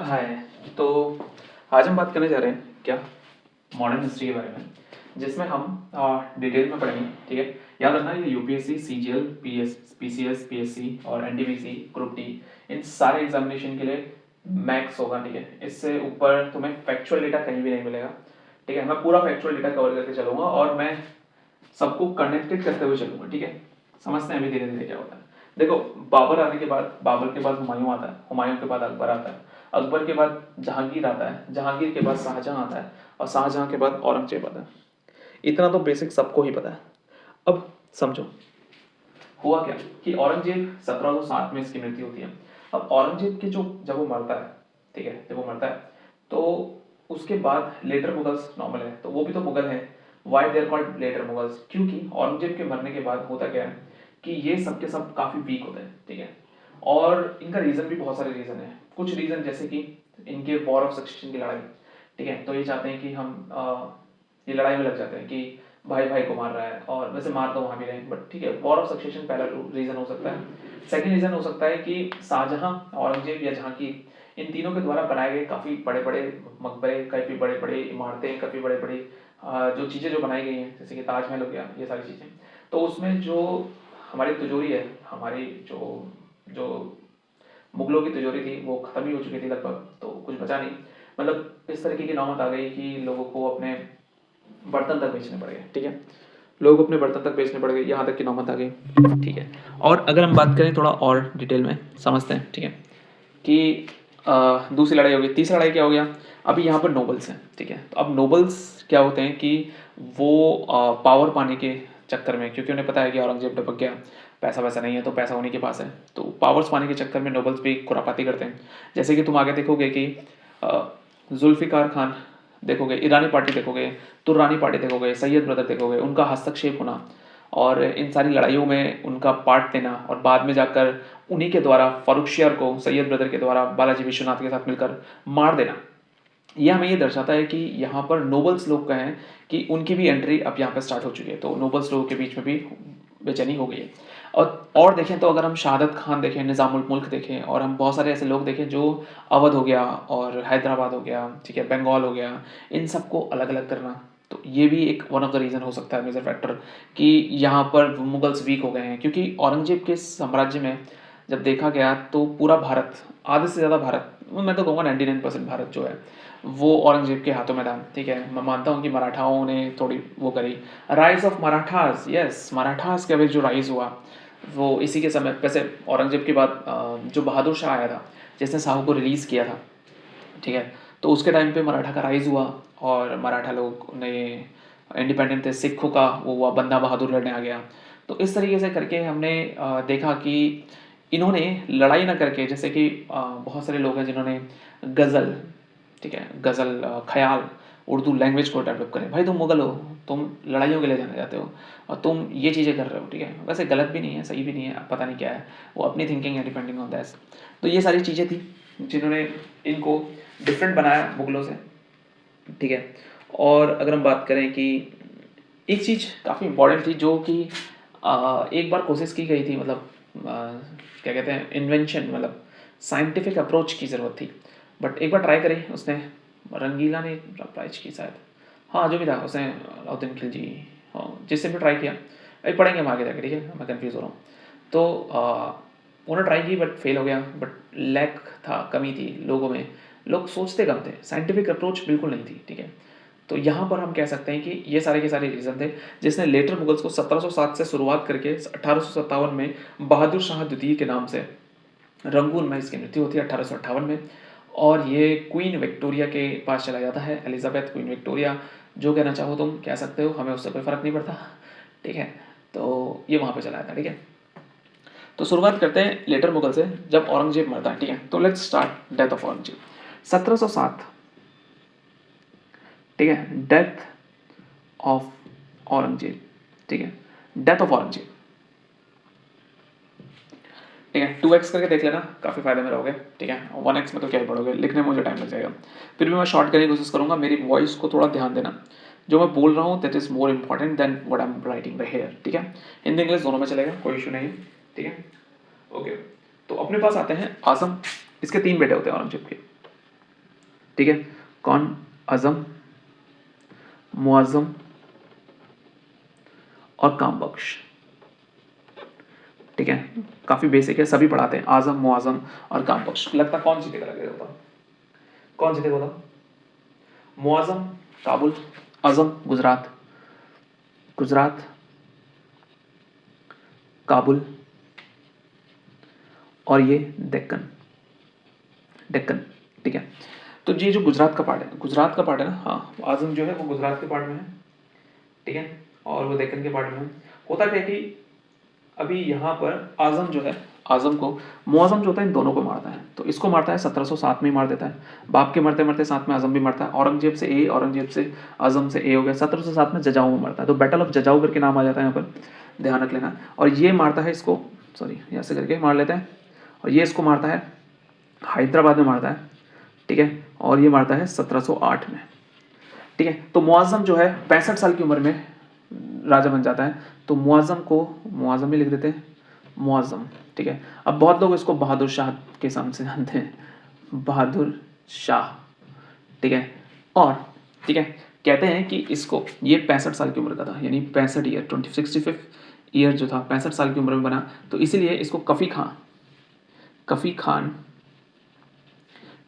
हाय। तो आज हम बात करने जा रहे हैं क्या मॉडर्न हिस्ट्री के बारे में, जिसमें हम डिटेल में पढ़ेंगे। ठीक है, याद रखना ये यूपीएससी, सीजीएल, पीसीएस, पीएससी और एनटीपीसी, ग्रुप डी, इन सारे एग्जामिनेशन के लिए मैक्स होगा। ठीक है, इससे ऊपर तुम्हें फैक्चुअल डेटा कहीं भी नहीं मिलेगा। ठीक है, मैं पूरा फैक्चुअल डेटा कवर करके चलूंगा और मैं सबको कनेक्टेड करते हुए चलूंगा। ठीक है, समझते हैं अभी धीरे धीरे क्या होता है। देखो, बाबर आने के बाद, बाबर के बाद हुमायूं आता है, हुमायूं के बाद अकबर आता है, अकबर के बाद जहांगीर आता है, जहांगीर के बाद शाहजहां आता है और शाहजहां के बाद औरंगजेब आता है। इतना तो बेसिक सबको ही पता है। अब समझो हुआ क्या कि औरंगजेब 1707 में इसकी मृत्यु होती है। अब औरंगजेब के जो जब वो मरता है, ठीक है, जब वो मरता है तो उसके बाद लेटर मुगल्स नॉर्मल है, तो वो भी तो मुगल है। Why they're called later Mughals, क्योंकि औरंगजेब के मरने के बाद होता क्या है कि ये सब के सब काफी वीक होते हैं। ठीक है, और इनका रीजन भी बहुत सारे रीजन है। कुछ रीजन जैसे कि इनके वॉर ऑफ सक्सेशन की लड़ाई। ठीक है, तो ये चाहते हैं कि हम ये लड़ाई में लग जाते हैं कि भाई भाई को मार रहा है, और वैसे मार तो वहां भी रहे, बट ठीक है, वॉर ऑफ सक्सेशन पहला रीजन हो सकता है। सेकंड रीजन हो सकता है कि शाहजहां, औरंगजेब या जहांगीर, इन तीनों के द्वारा बनाए गए काफी बड़े बड़े मकबरे, काफी बड़े बड़े इमारतें, काफी बड़े बड़े जो चीजें जो बनाई गई हैं, जैसे कि ताजमहल हो गया, ये सारी चीजें, तो उसमें जो हमारी तिजोरी है, हमारी जो जो मुगलों की तिजोरी थी वो खत्म ही हो चुकी थी लगभग, तो कुछ बचा नहीं। मतलब इस तरीके की नौबत आ गई कि लोगों को अपने बर्तन तक बेचने पड़ गए। ठीक है, लोग अपने बर्तन तक बेचने पड़ गए, यहाँ तक की नौबत आ गई। ठीक है, और अगर हम बात करें थोड़ा और डिटेल में समझते हैं। ठीक है, कि दूसरी लड़ाई हो गई, तीसरी लड़ाई क्या हो गया, अभी यहाँ पर नोबल्स हैं। ठीक है, तो अब नोबल्स क्या होते हैं कि वो पावर पाने के चक्कर में, क्योंकि उन्हें पता है कि औरंगजेब टपक गया, पैसा वैसा नहीं है, तो पैसा उन्हीं के पास है, तो पावर्स पाने के चक्कर में नोबल्स भी खुरापाती करते हैं। जैसे कि तुम आगे देखोगे कि जुल्फिकार खान देखोगे, ईरानी पार्टी देखोगे, तुर्रानी पार्टी देखोगे, सैयद ब्रदर देखोगे, उनका हस्तक्षेप होना और इन सारी लड़ाइयों में उनका पार्ट लेना, और बाद में जाकर उन्हीं के द्वारा फारुखशियार को सैयद ब्रदर के द्वारा बालाजी विश्वनाथ के साथ मिलकर मार देना, यह हमें ये दर्शाता है कि यहाँ पर नोबल्स लोग का है कि उनकी भी एंट्री अब यहाँ पर स्टार्ट हो चुकी है, तो नोबल्स लोगों के बीच में भी बेचैनी हो गई है। और देखें तो अगर हम शहादत खान देखें, निज़ामुल मुल्क देखें, और हम बहुत सारे ऐसे लोग देखें जो अवध हो गया और हैदराबाद हो गया, ठीक है, बंगाल हो गया, इन सबको अलग अलग करना, तो ये भी एक वन ऑफ द रीज़न हो सकता है, मेजर फैक्टर, कि यहाँ पर मुगल्स वीक हो गए हैं। क्योंकि औरंगजेब के साम्राज्य में जब देखा गया तो पूरा भारत, आधे से ज़्यादा भारत, मैं तो कहूँगा 99% भारत जो है वो औरंगजेब के हाथों में था। ठीक है, मैं मानता हूँ कि मराठाओं ने थोड़ी वो करी, rise of Marathas, yes, Marathas का भी जो राइज हुआ वो इसी के समय, वैसे औरंगजेब के बाद जो बहादुर शाह आया था, जिसने साहू को रिलीज़ किया था, ठीक है, तो उसके टाइम पे मराठा का राइज हुआ और मराठा लोग ने इंडिपेंडेंट थे, सिखों का वो हुआ, बंदा बहादुर लड़ने आ गया। तो इस तरीके से करके हमने देखा कि इन्होंने लड़ाई ना करके, जैसे कि बहुत सारे लोग हैं जिन्होंने गज़ल, ठीक है, गज़ल, ख्याल, उर्दू लैंग्वेज को डेवलप करें। भाई तुम मुगल हो, तुम लड़ाइयों के लिए जाने जाते हो और तुम ये चीज़ें कर रहे हो। ठीक है, वैसे गलत भी नहीं है, सही भी नहीं है, पता नहीं क्या है, वो अपनी थिंकिंग है, डिपेंडिंग ऑन दैट। तो ये सारी चीज़ें थी जिन्होंने इनको डिफरेंट बनाया मुगलों से। ठीक है, और अगर हम बात करें कि एक चीज़ काफ़ी इंपॉर्टेंट थी जो कि एक बार कोशिश की गई थी, मतलब क्या कहते हैं, इन्वेंशन, मतलब साइंटिफिक अप्रोच की ज़रूरत थी, बट एक बार ट्राई करी उसने, रंगीला ने ट्राई की शायद, हाँ जो भी था उसने, अलाउद्दीन खिलजी, हाँ जिससे भी ट्राई किया, अभी पढ़ेंगे हम आगे जाके। ठीक है, मैं कंफ्यूज हो रहा हूँ। तो उन्होंने ट्राई की बट फेल हो गया, बट लैक था, कमी थी लोगों में, लोग सोचते कम थे, साइंटिफिक अप्रोच बिल्कुल नहीं थी। ठीक है, तो यहाँ पर हम कह सकते हैं कि ये सारे के सारे रीज़न थे जिसने लेटर मुगल्स को 1707 से शुरुआत करके 1857 में बहादुर शाह द्वितीय के नाम से, रंगून में इसकी मृत्यु होती है 1858 में, और ये क्वीन विक्टोरिया के पास चला जाता है, एलिजाबेथ क्वीन विक्टोरिया, जो कहना चाहो तुम कह सकते हो, हमें उससे कोई फ़र्क नहीं पड़ता। ठीक है, तो ये वहाँ पे चला जाता है। ठीक है, तो शुरुआत करते हैं लेटर मुगल से, जब औरंगजेब मरता है। ठीक है, तो let's start death of Aurangzeb 1707। ठीक है, डेथ ऑफ औरंगजेब। ठीक है, डेथ ऑफ औरंगजेब। ठीक है, 2x करके देख लेना, काफ़ी फायदे में रहोगे। ठीक है, 1x में तो क्या ही पढ़ोगे, लिखने में मुझे टाइम लग जाएगा, फिर भी मैं शॉर्ट करने की कोशिश करूंगा। मेरी वॉइस को थोड़ा ध्यान देना, जो मैं बोल रहा हूँ that is more important than what I am writing the here. ठीक है, हिंदी इंग्लिश दोनों में चलेगा, कोई इशू नहीं है। ठीक है, ओके, तो अपने पास आते हैं आजम। इसके 3 बेटे होते हैं औरंगजेब के, ठीक है, कौन, आजम, मुआजम और काम बख्श। ठीक है, काफी बेसिक है, सभी पढ़ाते हैं, आजम, मुआजम और काम बख्श। लगता कौन जीतेगा, लगेगा बताओ कौन जीतेगा बताओ। मुआजम काबुल, आजम गुजरात, गुजरात काबुल और ये डेक्कन, डेक्कन। ठीक है, तो ये जो गुजरात का पार्ट है, गुजरात का पार्ट है ना, हाँ, आजम जो है वो गुजरात के पार्ट में है। ठीक है, और वो डेक्कन के पार्ट में है। होता क्या है कि अभी यहाँ पर आजम जो है, आजम को मुआजम जो होता है इन दोनों को मारता है, तो इसको मारता है 1707 में ही मार देता है। बाप के मरते मरते साथ में आजम भी मरता है। औरंगजेब से ए, औरंगजेब से आजम से ए हो गया। 1707 में जजाऊ में मरता है, तो बैटल ऑफ जजाऊ करके नाम आ जाता है यहाँ पर, ध्यान रख लेना। और ये मारता है इसको, सॉरी यहाँ से करके मार लेते हैं, और ये इसको मारता है हैदराबाद में मारता है। ठीक है, और ये मारता है 1708 में। ठीक है, तो मुआजम जो है 65 साल की उम्र में राजा बन जाता है, तो मुआजम को मुआजम ही लिख देते हैं, मुआजम। ठीक है, अब बहुत लोग इसको बहादुर शाह के नाम से जानते हैं, बहादुर शाह। ठीक है, और ठीक है, कहते हैं कि इसको, ये 65 साल की उम्र का था, यानी 65 ईयर, 65 ईयर जो था, 65 साल की उम्र में बना, तो इसीलिए इसको कफ़ी खान, कफ़ी खान,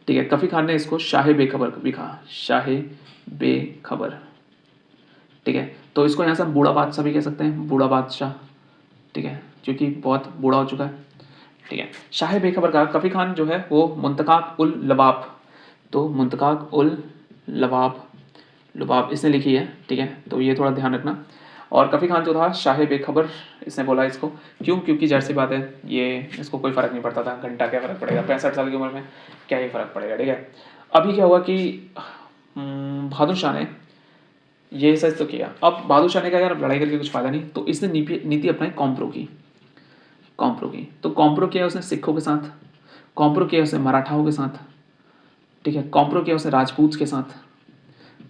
ठीक है, कफ़ी खान ने इसको शाह बेखबर भी कहा, शाह बेखबर। ठीक है, तो इसको यहाँ से हम बूढ़ा बादशाह भी कह सकते हैं, बूढ़ा बादशाह। ठीक है, क्योंकि बहुत बूढ़ा हो चुका है। ठीक है, शाह बेखबर का कफ़ी खान जो है वो मुंतकाक उल लबाब, तो मुंतकाक उल लबाब, लुबाब इसने लिखी है। ठीक है, तो ये थोड़ा ध्यान रखना। और कफ़ी खान जो था शाह बेखबर, इसने बोला इसको, क्यों, क्योंकि जाहिर सी बात है ये, इसको कोई फ़र्क नहीं पड़ता था, घंटा क्या फ़र्क पड़ेगा, 65 साल की उम्र में क्या ही फ़र्क पड़ेगा। ठीक है, अभी क्या हुआ कि बहादुर शाह ने ये सच तो किया। अब बहादुर शाह ने कहा यार लड़ाई करके कुछ फ़ायदा नहीं, तो इसने नीति अपनाई कॉम्प्रो की, कॉम्प्रो की। तो कॉम्प्रो किया उसने सिखों के साथ, कॉम्प्रो किया उसने मराठाओं के साथ। ठीक है, कॉम्प्रो किया उसने राजपूत के साथ,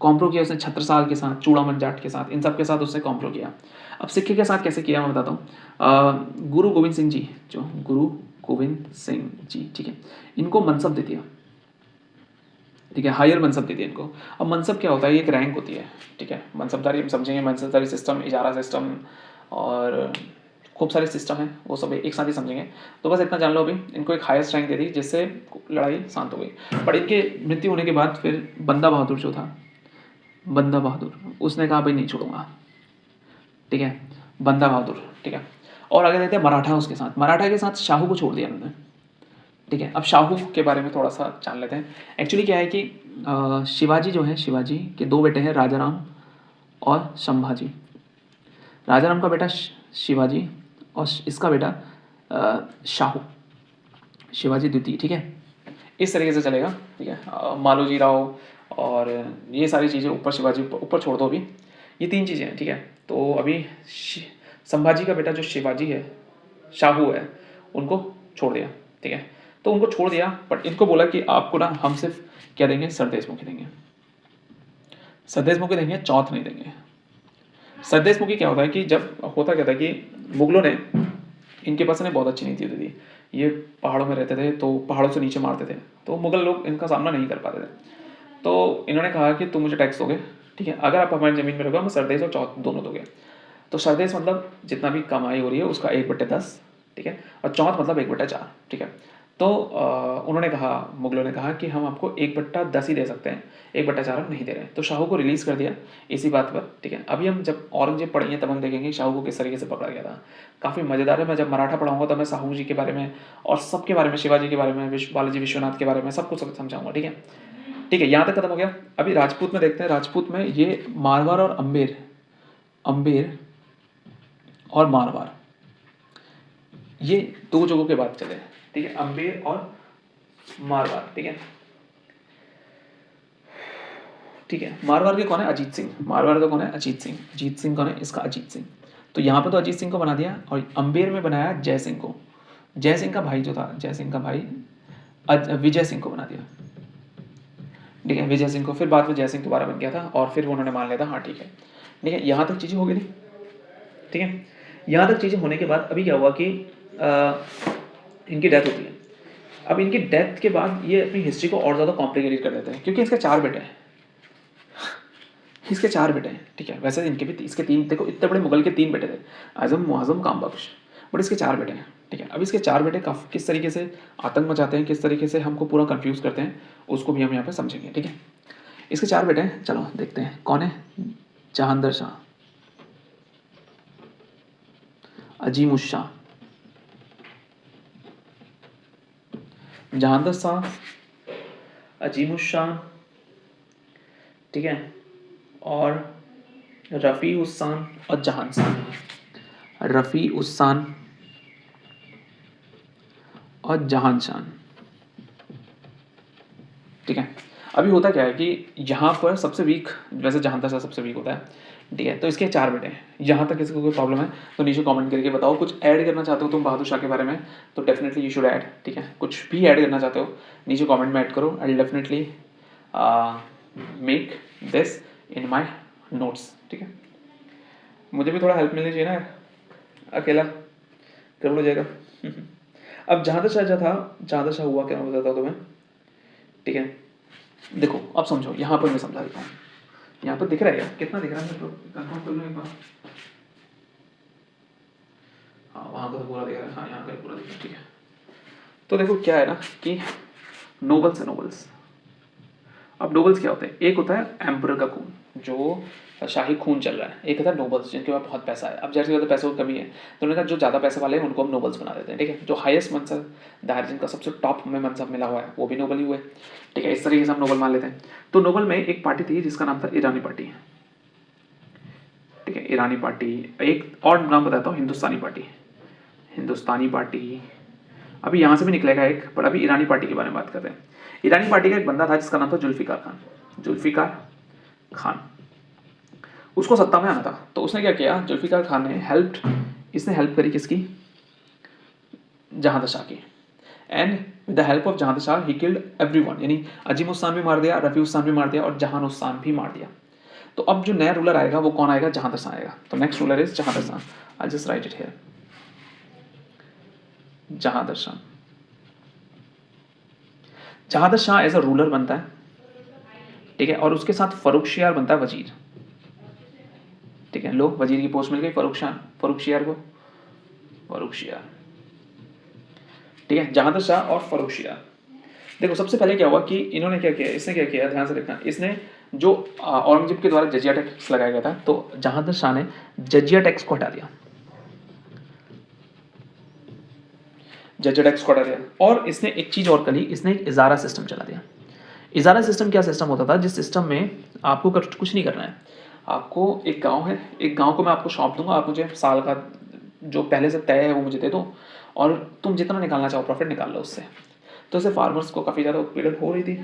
कॉम्प्रो किया उसने छत्रसाल के साथ, चूड़ामन जाट के साथ, इन सब के साथ उसने कॉम्प्रो किया। अब सिक्के के साथ कैसे किया मैं बताता हूँ। गुरु गोविंद सिंह जी, जो गुरु गोविंद सिंह जी, ठीक है, इनको मनसब दे दिया। ठीक है, हायर मनसब दे दिया इनको। अब मनसब क्या होता है, ये एक रैंक होती है। ठीक है, मनसबदारी हम समझेंगे, मनसबदारी सिस्टम, इजारा सिस्टम और खूब सारे सिस्टम हैं, वो सब एक साथ ही समझेंगे। तो बस इतना जान लो अभी, इनको एक हाईएस्ट रैंक दे दी जिससे लड़ाई शांत हो गई। पर इनके मृत्यु होने के बाद फिर बंदा बहादुर जो था, बंदा बहादुर, उसने कहा भाई नहीं छोड़ूंगा। ठीक है, बंदा बहादुर। ठीक है, और आगे देखते हैं मराठा उसके साथ, मराठा के साथ शाहू को छोड़ दिया उन्होंने। ठीक है, अब शाहू के बारे में थोड़ा सा जान लेते हैं। एक्चुअली क्या है कि शिवाजी जो है, शिवाजी के दो बेटे हैं, राजाराम और संभाजी। राजाराम का बेटा शिवाजी और इसका बेटा शाहू, शिवाजी द्वितीय। ठीक है, इस तरीके से चलेगा। ठीक है, मालोजी राव और ये सारी चीज़ें ऊपर, शिवाजी ऊपर छोड़ दो अभी, ये तीन चीज़ें हैं। ठीक है, तो अभी संभाजी का बेटा जो शिवाजी है, शाहू है, उनको छोड़ दिया। ठीक है, तो उनको छोड़ दिया, बट इनको बोला कि आपको ना हम सिर्फ क्या देंगे, सरदेशमुखी देंगे, सरदेशमुखी देंगे, चौथ नहीं देंगे। सरदेशमुखी क्या होता है कि जब होता क्या था कि मुगलों ने इनके पास बहुत अच्छी नीति होती थी, ये पहाड़ों में रहते थे तो पहाड़ों से नीचे मारते थे, तो मुगल लोग इनका सामना नहीं कर पाते थे। तो इन्होंने कहा कि तुम मुझे टैक्स दोगे, ठीक है, अगर आप हमारी ज़मीन में रहोगे हम सरदेश और चौथ दोनों दोगे। तो सरदेश मतलब जितना भी कमाई हो रही है उसका 1/10, ठीक है, और चौथ मतलब 1/4। ठीक है, तो उन्होंने कहा, मुगलों ने कहा कि हम आपको 1/10 ही दे सकते हैं, 1/4 हम नहीं दे रहे हैं। तो शाहू को रिलीज़ कर दिया इसी बात पर। ठीक है, अभी हम जब औरंगजेब पढ़ेंगे तब हम देखेंगे शाहू को किस तरीके से पकड़ा गया था। काफ़ी मज़ेदार है। मैं जब मराठा पढ़ाऊंगा तो मैं शाहू जी के बारे में और सबके बारे में, शिवाजी के बारे में, बालाजी विश्वनाथ के बारे में सब कुछ समझाऊंगा। ठीक है, ठीक है, यहाँ तक खत्म हो गया। अभी राजपूत में देखते हैं। राजपूत में ये मारवाड़ और अम्बेर, अम्बेर और मारवाड़, ये दो जगहों के बाद चले। ठीक है, अम्बेर और मारवाड़। ठीक है, ठीक है, मारवाड़ के कौन है, अजीत सिंह। मारवाड़ का कौन है, अजीत सिंह। अजीत सिंह कौन है, इसका अजीत सिंह। तो यहाँ पे तो अजीत सिंह को बना दिया, और अम्बेर में बनाया जय सिंह को। जय सिंह का भाई जो था, जय सिंह का भाई विजय सिंह को बना दिया। ठीक है, विजय सिंह को, फिर बाद में जय सिंह दोबारा बन गया था, और फिर उन्होंने मान लिया था हाँ ठीक है। ठीक है, यहाँ तक चीज़ें हो गई थी। ठीक है, यहाँ तक चीज़ें होने के बाद अभी क्या हुआ कि इनकी डेथ होती है। अब इनकी डेथ के बाद ये अपनी हिस्ट्री को और ज़्यादा कॉम्प्लिकेटेड कर देते हैं, क्योंकि इसके 4 बेटे हैं, इसके 4 बेटे हैं, ठीक है। वैसे इनके भी इसके 3, देखो इतने बड़े मुगल के 3 बेटे थे, आज़म, मुआज़म, कामबख्श, बट इसके 4 बेटे हैं, ठीक है। अब इसके 4 बेटे किस तरीके से आतंक मचाते हैं, किस तरीके से हमको पूरा कंफ्यूज करते हैं, उसको भी हम यहाँ पे समझेंगे, ठीक है। इसके 4 बेटे हैं, चलो देखते हैं कौन है। जहांदर शाह, अजीम उस शाह, जहांदर शाह, अजीम उस शाह, ठीक है, और रफ़ी उस्सान और जहान शाह, रफ़ी उस्सान और जहान शाह, ठीक है। अभी होता क्या है कि यहाँ पर सबसे वीक, वैसे जहांदर शाह सबसे वीक होता है, ठीक है। तो इसके 4 बेटे हैं। यहाँ तक किसी को कोई प्रॉब्लम है तो नीचे कमेंट करके बताओ। कुछ ऐड करना चाहते हो तुम बहादुर शाह के बारे में तो डेफिनेटली यू शुड ऐड, ठीक है। कुछ भी ऐड करना चाहते हो नीचे कमेंट में ऐड करो। I will definitely make this in my notes, ठीक है। मुझे भी थोड़ा हेल्प मिलनी चाहिए ना, अकेला कर हो जाएगा। अब जहांदर शाह जो था, जहांदर शाह हुआ क्या, मैं बताता हूँ तुम्हें, ठीक है। देखो अब समझो, यहाँ पर मैं समझा देता हूँ। यहाँ पर दिख रहा है क्या, कितना दिख रहा है, तो कंफर्म कर लो एक बार। हाँ वहाँ का तो पूरा दिख रहा है, हाँ यहाँ का पूरा दिख रहा है, ठीक है। तो देखो क्या है ना कि नोबल्स है, नोबल्स। अब नोबल्स क्या होते हैं, एक होता है एम्परर का खून, जो शाही खून चल रहा है, एक होता है नोबल्स जिनके पास बहुत पैसा है। अब जैसे ज़्यादा पैसों की कमी है तो उन्होंने कहा जो ज़्यादा पैसे वाले हैं उनको हम नोबल्स बना देते हैं, ठीक है। जो हाईएस्ट मनसबदार, जिनका सबसे टॉप में मनसब मिला हुआ है, वो भी नोबल ही हुए, ठीक है। इस तरीके से हम नोबल मान लेते हैं। तो नोबल में एक पार्टी थी जिसका नाम था ईरानी पार्टी, ठीक है। ईरानी पार्टी, एक और नाम बताता हूँ, हिंदुस्तानी पार्टी, हिंदुस्तानी पार्टी। अभी यहाँ से भी निकलेगा एक, पर अभी ईरानी पार्टी के बारे में बात कर रहे हैं। ईरानी पार्टी का एक बंदा था जिसका नाम था जुल्फिकार खान, जुल्फिकार खान। उसको सत्ता में आना था, तो उसने क्या किया, जुल्फिकार खान ने इसने हेल्प करी किसकी, जहांदर शाह की। And with the help of Jahandar Shah he killed everyone, यानी अजीम उस्सान भी मार दिया, रफ़ी उस्सान भी मार दिया और जहान उस्सान भी मार दिया। तो अब जो नया रूलर आएगा वो कौन आएगा, जहांदर शाह आएगा। तो next ruler is Jahandar Shah. I just write it here, Jahandar Shah. Jahandar Shah as a ruler बनता है, ठीक है। और उसके साथ फर्रुखशियार बनता है वजीर, ठीक है। लो वजीर की पोस्ट मिल गई फर्रुखशियार को, फर्रुखशियार, ठीक है। जहांदर शाह और फर्रुखशियार। देखो सबसे पहले क्या हुआ कि इन्होंने क्या किया, इसने क्या किया, ध्यान से देखना। इसने जो औरंगजेब के द्वारा जजिया टैक्स लगाया गया था, तो जहांदर शाह ने जजिया टैक्स को हटा दिया, जजिया टैक्स को हटा दिया। और इसने एक चीज और करी, इसने एक इजारा सिस्टम चला दिया। इजारा सिस्टम क्या सिस्टम होता था, जिस सिस्टम में आपको कुछ नहीं करना है। आपको एक गांव है, एक गांव को मैं आपको सौंप दूंगा, आप मुझे साल का जो पहले से तय है वो मुझे दे दो, और तुम जितना निकालना चाहो प्रॉफिट निकाल लो उससे। तो इससे फार्मर्स को काफ़ी ज़्यादा उत्पीड़न हो रही थी,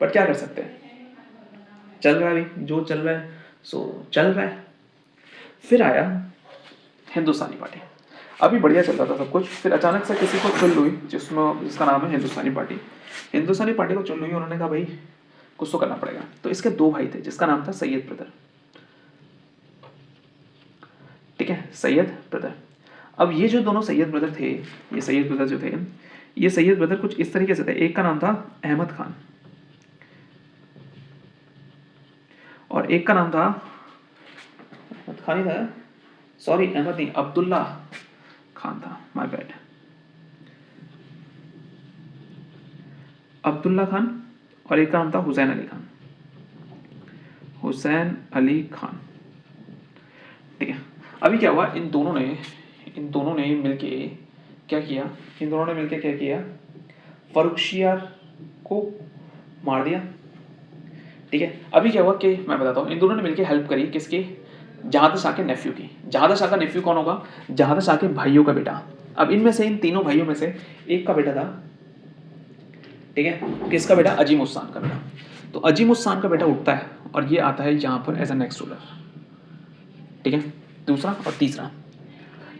बट क्या कर सकते हैं, चल रहा है अभी जो चल रहा है सो चल रहा है। फिर आया हिंदुस्तानी पार्टी, अभी बढ़िया चल रहा था सब कुछ। फिर अचानक से किसी को चुन हुई जिसका नाम है हिंदुस्तानी पार्टी। हिंदुस्तानी पार्टी को चुन हुई, उन्होंने कहा भाई कुछ तो करना पड़ेगा। तो इसके 2 भाई थे जिसका नाम था सैयद ब्रदर, ठीक है, सैयद ब्रदर। अब ये जो दोनों सैयद ब्रदर थे, ये सैयद ब्रदर जो थे, ये सैयद ब्रदर कुछ इस तरीके से थे। एक का नाम था अहमद खान और एक का नाम था, अहमद खान ही था, सॉरी अहमद नहीं, अब्दुल्ला खान था, माय बैड, अब्दुल्ला खान। और एक का नाम था हुसैन अली खान, हुसैन अली खान, ठीक है। अभी क्या हुआ, इन दोनों ने मिलके क्या किया, फर्रुखशियार को मार दिया, ठीक है। अभी क्या हुआ कि मैं बताता हूँ, इन दोनों ने मिलकर हेल्प करी किसकी, जहांदर शाह के नेफ्यू की। जहांदर शाह का नेफ्यू कौन होगा, जहांदर शाह के भाइयों का बेटा। अब इनमें से, इन तीनों भाइयों में से एक का बेटा था, ठीक है, किसका बेटा, अजीम उस्सान का बेटा। तो अजीम उस्सान का बेटा उठता है और ये आता है यहाँ पर एज अ नेक्स्ट रूलर, ठीक है। दूसरा और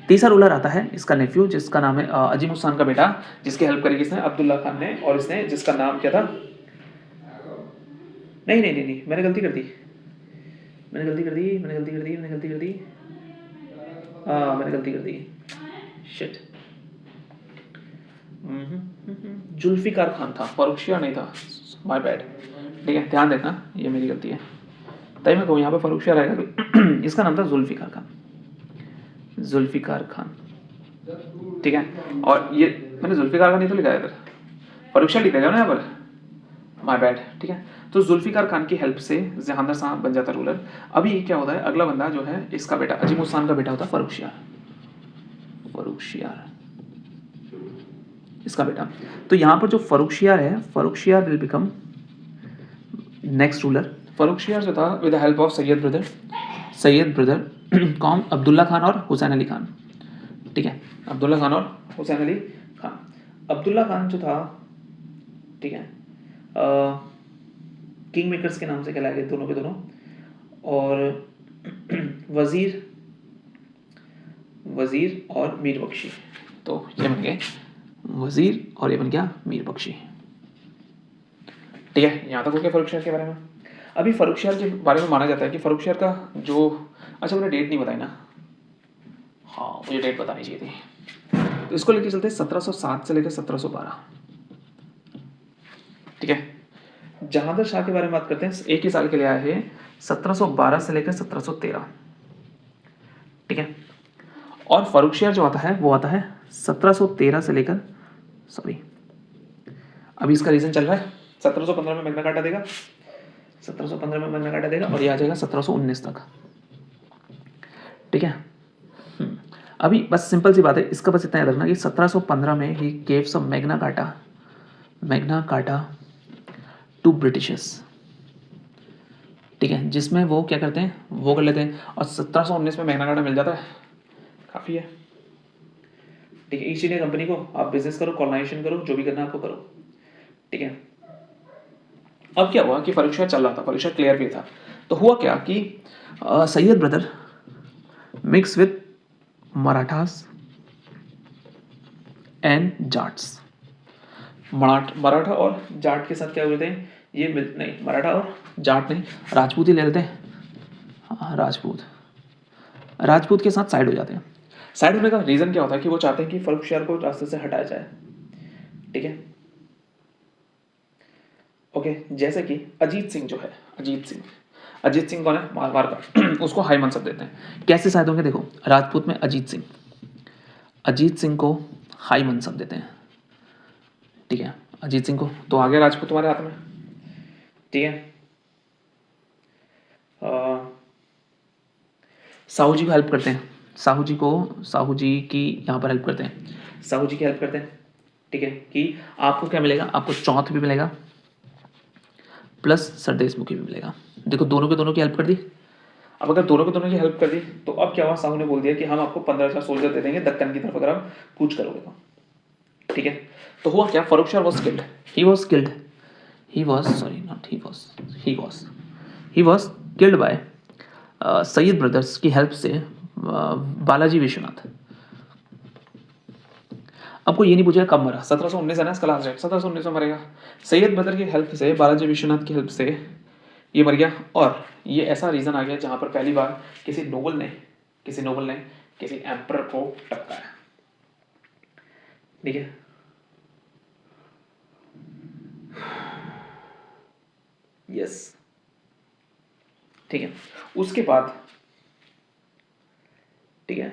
तीसरा रूलर आता है इसका नेफ्यू, जिसका नाम है अजीम उस्सान का बेटा, जिसकी हेल्प करी किसने, अब्दुल्ला खान ने, और इसने जिसका नाम क्या था, नहीं, मैंने गलती कर दी, मैंने गलती कर दी, शिट, जुल्फिकार खान था, फर्रुखशियार नहीं था, माय बैड। ठीक है, ध्यान देना, ये मेरी गलती है। तभी मैं कहूँ यहाँ पे फर्रुखशियार आएगा। इसका नाम था जुल्फिकार खान, जुल्फिकार खान। ठीक है, और ये मैंने जुल्फिकार खान नहीं तो लिखा है इधर, फर्रुखशियार लिखा है ना यहाँ पर, माय बैड। ठीक है, तो जुल्फिकार खान की हेल्प से जहांदार शाह बन जाता रूलर। अभी क्या होता है, अगला बंदा जो है इसका बेटा अजीमुल खान का बेटा होता है फर्रुखशियार, फर्रुखशियार इसका बेटा। तो यहाँ पर जो फर्रुखशियार है, फर्रुखशियार विल बिकम नेक्स्ट रूलर। फर्रुखशियार जो था with the help of Syed brother कौन, अब्दुल्ला खान और हुसैन अली खान। ठीक है, अब्दुल्ला खान और हुसैन अली खान। अब्दुल्ला खान जो था, ठीक है, किंग मेकर्स के नाम से कहलाए गए दोनों के दोनों। और वजीर और मीर बख्शी, तो ये बन गए वजीर और ये बन गया मीर बख्शी। ठीक है, यहाँ तक हो गया फर्रुखशियार के बारे में। अभी फर्रुखशियार के बारे में माना जाता है कि फर्रुखशियार का जो, अच्छा मैंने डेट नहीं बताई ना, हाँ मुझे डेट बतानी चाहिए थी। तो इसको लेके चलते हैं 1707 से लेकर 1712। ठीक है, जहांगीर शाह के बारे में बात करते हैं, एक ही साल के लिए आया है, 1712 से लेकर 1713। ठीक है, और फर्रुखशियार जो आता है वो आता है 1713 से लेकर, सॉरी अभी इसका रीजन चल रहा है, 1715 में मैग्ना कार्टा देगा, 1715 में मैग्ना कार्टा देगा और ये आ जाएगा 1719 तक। ठीक है, अभी बस सिंपल सी बात है, इसका बस इतना याद रखना कि 1715 में ही gave some Magna Carta to Britishers. ठीक है, जिसमें वो क्या करते हैं, वो कर लेते हैं, और 1719 में मैग्ना कार्टा मिल जाता है, काफ़ी है। ठीक है, ईस्ट इंडिया कंपनी को आप बिजनेस करो, कॉलोनाइजेशन करो, जो भी करना आपको करो। ठीक है, अब क्या हुआ कि फर्रुखशियार चल रहा था, फर्रुखशियार क्लियर भी था, तो हुआ क्या कि Syed brother mix with Marathas and Jats. Maratha और जाट के साथ क्या हुए थे, ये नहीं, मराठा और जाट नहीं, राजपूत ही ले लेते हैं। हाँ, राजपूत के साथ साइड हो जाते हैं। साइड होने का रीज़न क्या होता है कि वो चाहते हैं कि फर्रुखशियार को रास्ते से हटाया जाए। ठीक है, ओके, जैसे कि अजीत सिंह जो है, अजीत सिंह कौन है, मारवाड़ का उसको हाई मनसब देते हैं। कैसे शायद होंगे, देखो राजपूत में अजीत सिंह को हाई मनसब देते हैं। ठीक है, अजीत सिंह को, तो आगे राजपूत तुम्हारे हाथ में। ठीक है, साहू जी को हेल्प करते हैं, साहू जी की यहाँ पर हेल्प करते हैं, साहू जी की हेल्प करते हैं। ठीक है, कि आपको क्या मिलेगा, आपको चौथ भी मिलेगा प्लस सर देशमुखी भी मिलेगा। देखो दोनों के दोनों की हेल्प कर दी। अब अगर दोनों के दोनों की हेल्प कर दी तो अब क्या हुआ, साहू ने बोल दिया कि हम आपको 15,000 सोल्जर दे देंगे दक्कन की तरफ अगर आप कूच करोगे तो। ठीक है, तो हुआ क्या, Farrukhsiyar was killed, he was killed by Sayyid brothers की हेल्प से, बालाजी विश्वनाथ। आपको ये नहीं पूछा कब मरा, 1719 है ना इसका लास्ट डेट, 1719 में मरेगा। सैयद ब्रदर की हेल्प से, बालाजी विश्वनाथ की हेल्प से ये मर गया। और ये ऐसा रीज़न आ गया जहाँ पर पहली बार किसी नोबल ने किसी एम्परर को टपकाया। ठीक है, यस। ठीक है, उसके बाद, ठीक है,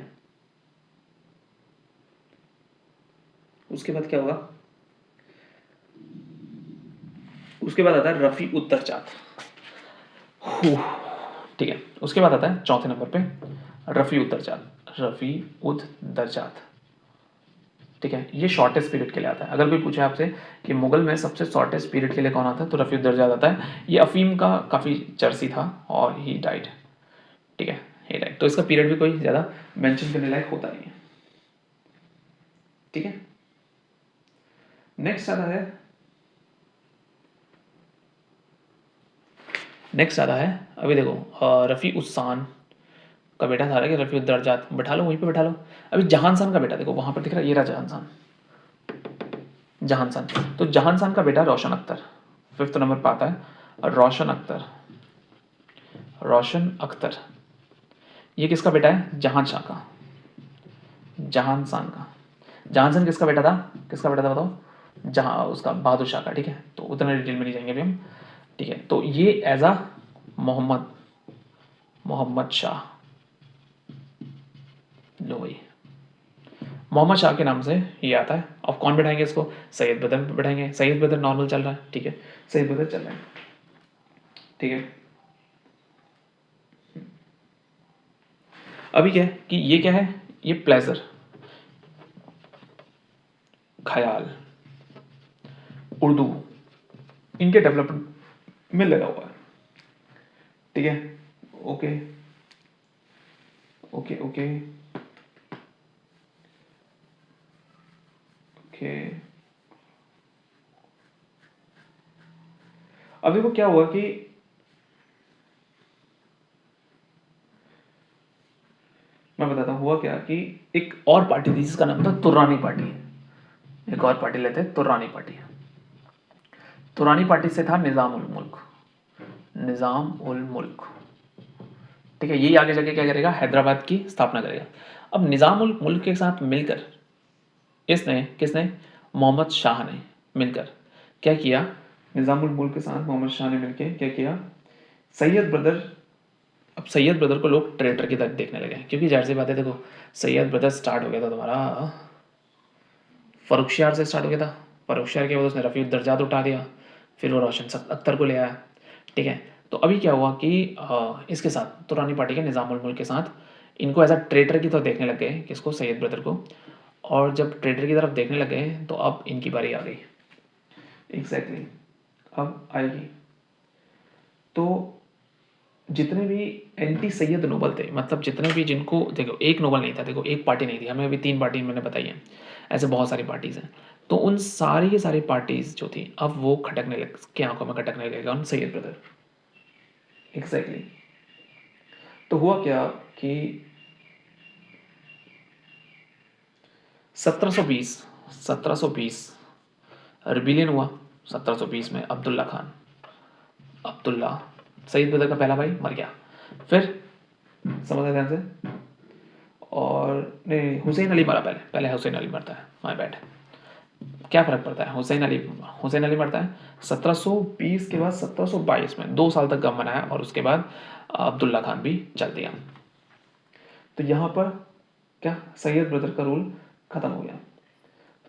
उसके बाद क्या होगा, उसके बाद आता है रफ़ी उद दरजात। ठीक है, उसके बाद आता है चौथे नंबर पे रफ़ी उद दरजात। ठीक है, ये शॉर्टेस्ट पीरियड के लिए आता है। अगर कोई पूछे आपसे कि मुगल में सबसे शॉर्टेस्ट पीरियड के लिए कौन आता है, तो रफ़ी उद दरजात आता है। ये अफीम का काफ़ी चर्सी था और ही डाइड। ठीक है, ही डाइड, तो इसका पीरियड भी कोई ज़्यादा मेंशन करने लायक होता नहीं है। ठीक है, नेक्स्ट आता है अभी देखो, रफ़ी उस्सान का बेटा था कि रफ़ी उद दरजात, बैठा लो वहीं पे बैठा लो। अभी जहानशान का बेटा देखो वहाँ पर दिख रहा है, ये रहा जहानशान। तो जहानशान का बेटा रोशन अख्तर 5th नंबर पर आता है, और रोशन अख्तर ये किसका बेटा है, जहानशान का। जहांसन किसका बेटा था, किसका बेटा था बताओ, जहाँ उसका बहादुर शाह का, ठीक है। तो उतना डिटेल में नहीं जाएंगे अभी हम, ठीक है। तो ये एज अ मोहम्मद शाह, लो भाई मोहम्मद शाह के नाम से ये आता है। अब कौन बैठाएंगे इसको, सैयद बदर बैठाएंगे। सैयद बदर नॉर्मल चल रहा है, ठीक है, सैयद बदर चल रहा है, ठीक है। अभी क्या है कि ये क्या है, ये प्लेजर, ख्याल, उर्दू, इनके डेवलपमेंट में लगा हुआ है, ठीक है। Okay okay okay okay. अब देखो क्या हुआ कि मैं बताता हूँ हुआ क्या कि एक और पार्टी थी जिसका नाम था तुर्रानी पार्टी। एक और पार्टी लेते हैं, तुर्रानी पार्टी। तुर्रानी पार्टी से था निज़ाम उल मुल्क, निज़ाम उल मुल्क, ठीक है। यही आगे जाके क्या करेगा, हैदराबाद की स्थापना करेगा। अब निज़ाम उल मुल्क के साथ मिलकर इसने, किसने, मोहम्मद शाह ने मिलकर क्या किया, निज़ाम उल मुल्क के साथ मोहम्मद शाह ने मिलकर क्या किया, सैयद ब्रदर। अब सैयद ब्रदर को लोग ट्रेटर की तरह देखने लगे, क्योंकि जाहिर सी बात है, देखो सैयद ब्रदर स्टार्ट हो गया था तुम्हारा फर्रुखशियार से स्टार्ट हो गया था। फर्रुखशियार के बाद उसने रफ़ी दर्जात उठा दिया, फिर वो रोशन अख्तर को ले आया, ठीक है। तो अभी क्या हुआ कि इसके साथ तुरानी पार्टी के निज़ाम उल मुल्क के साथ इनको एज अ ट्रेटर की तरफ देखने लग गए, किसको, सैयद ब्रदर को। और जब ट्रेटर की तरफ देखने लग गए तो अब इनकी बारी आ गई, एग्जैक्टली अब आएगी। तो जितने भी एंटी सैयद नोबल थे, मतलब जितने भी, जिनको देखो एक नोबल नहीं था, देखो एक पार्टी नहीं थी, हमें अभी 3 पार्टी मैंने बताई हैं, ऐसे बहुत सारी पार्टीज़ हैं। तो उन सारी की सारी पार्टीज़ जो थी अब वो खटकने लग के आंखों में खटकने लगेगा उन सैयद ब्रदर, एग्जैक्टली। तो हुआ क्या कि 1720 रिबिलियन हुआ 1720 में। अब्दुल्ला खान, अब्दुल्ला सईद ब्रदर का पहला भाई मर गया। फिर समझ ध्यान से, और नहीं हुसैन अली मरा, पहले हुसैन अली मरता है, माय बैड। क्या फ़र्क पड़ता है, हुसैन अली मरता है 1720 के बाद 1722 में 2 साल तक गम मनाया, और उसके बाद अब्दुल्ला खान भी चल दिया। तो यहाँ पर क्या, सैयद ब्रदर का रूल ख़त्म हो गया।